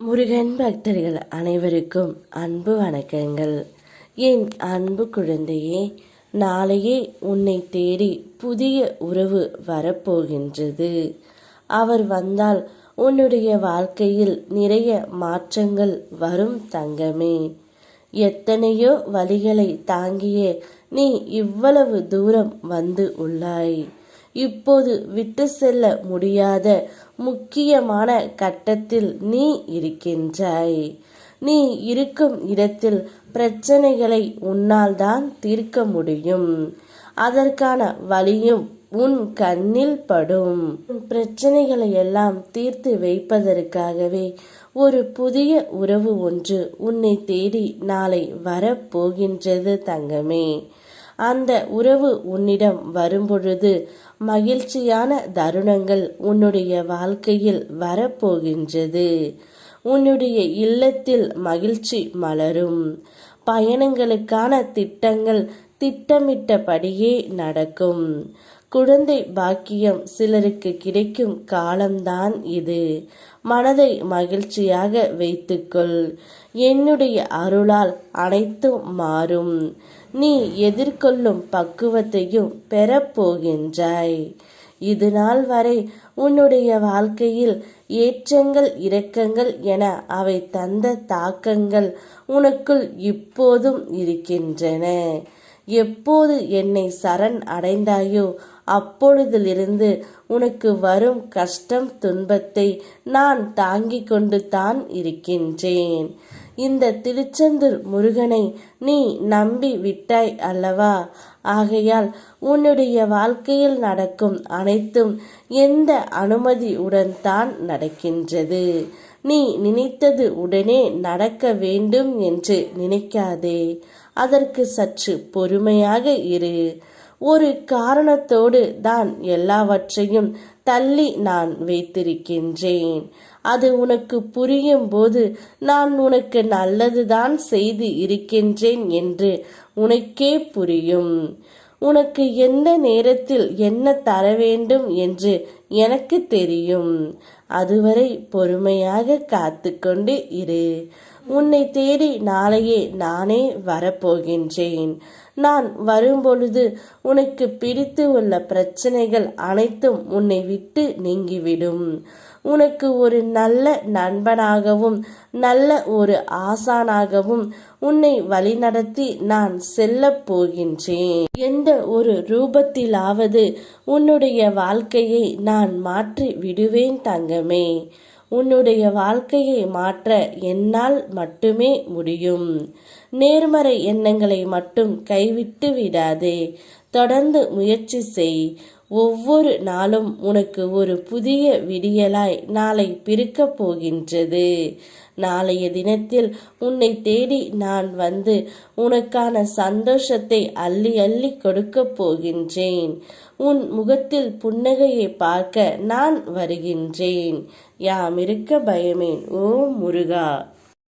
முருகன் பக்தர்கள் அனைவருக்கும் அன்பு வணக்கங்கள். என் அன்பு குழந்தையே, நாளையே உன்னை தேடி புதிய உறவு வரப்போகின்றது. அவர் வந்தால் உன்னுடைய வாழ்க்கையில் நிறைய மாற்றங்கள் வரும் தங்கமே. எத்தனையோ வழிகளை தாங்கிய நீ இவ்வளவு தூரம் வந்து உள்ளாய். இப்போது விட்டு செல்ல முடியாத முக்கியமான கட்டத்தில் நீ இருக்கின்றாய். நீ இருக்கும் இடத்தில் பிரச்சனைகளை உன்னால் தான் தீர்க்க முடியும். அதற்கான வழியும் உன் கண்ணில் படும். பிரச்சனைகளை எல்லாம் தீர்த்து வைப்பதற்காகவே ஒரு புதிய உறவு ஒன்று உன்னை தேடி நாளை வரப்போகின்றது தங்கமே. அந்த உறவு உன்னிடம் வரும்பொழுது மகிழ்ச்சியான தருணங்கள் உன்னுடைய வாழ்க்கையில் வரப்போகின்றது. உன்னுடைய இல்லத்தில் மகிழ்ச்சி மலரும். பயணங்களுக்கான திட்டங்கள் திட்டமிட்டபடியே நடக்கும். குழந்தை பாக்கியம் சிலருக்கு கிடைக்கும் காலம்தான் இது. மனதை மகிழ்ச்சியாக வைத்துக்கொள். என்னுடைய அருளால் அனைத்தும் மாறும். நீ எதிர்கொள்ளும் பக்குவத்தையும் பெறப்போகின்றாய். இது நாள் வரை உன்னுடைய வாழ்க்கையில் ஏற்றங்கள் இரக்கங்கள் என அவை தந்த தாக்கங்கள் உனக்குள் இப்போதும் இருக்கின்றன. எப்போது என்னை சரண் அடைந்தாயோ அப்பொழுதிலிருந்து உனக்கு வரும் கஷ்டம் துன்பத்தை நான் தாங்கிக் கொண்டு தான் இருக்கின்றேன். இந்த திருச்செந்தூர் முருகனை நீ நம்பி விட்டாய் அல்லவா? ஆகையால் உன்னுடைய வாழ்க்கையில் நடக்கும் அனைத்தும் எந்த அனுமதியுடன் தான் நடக்கின்றது. நீ நினைத்தது உடனே நடக்க வேண்டும் என்று நினைக்காதே. அதற்கு சற்று பொறுமையாக இரு. ஒரு காரணத்தோடு தான் எல்லாவற்றையும் தள்ளி நான் வைத்திருக்கின்றேன். அது உனக்கு புரியும் போது நான் உனக்கு நல்லதுதான் செய்து இருக்கின்றேன் என்று உனக்கே புரியும். உனக்கு எந்த நேரத்தில் என்ன தர வேண்டும் என்று எனக்கு தெரியும். அதுவரை பொறுமையாக காத்து கொண்டு இரு. உன்னை தேடி நாளையே நானே வரப்போகின்றேன். நான் வரும்பொழுது உனக்கு பிடித்து உள்ள பிரச்சனைகள் அனைத்தும் உன்னை விட்டு நீங்கிவிடும். உனக்கு ஒரு நல்ல நண்பனாகவும் நல்ல ஒரு ஆசானாகவும் உன்னை வழிநடத்தி நான் செல்ல போகின்றேன். எந்த ஒரு ரூபத்திலாவது உன்னுடைய வாழ்க்கையை நான் மாற்றி விடுவேன் தங்கமே. உன்னுடைய வாழ்க்கையை மாற்ற என்னால் மட்டுமே முடியும். நேர்மறை எண்ணங்களை மட்டும் கைவிட்டு விடாதே. தொடர்ந்து முயற்சி செய். ஒவ்வொரு நாளும் உனக்கு ஒரு புதிய விடியலாய் நாளை பிறக்கப் போகின்றது. நாளைய தினத்தில் உன்னை தேடி நான் வந்து உனக்கான சந்தோஷத்தை அள்ளி அள்ளி கொடுக்கப் போகின்றேன். உன் முகத்தில் புன்னகையை பார்க்க நான் வருகின்றேன். யாம் இருக்க பயமேன். ஓ முருகா.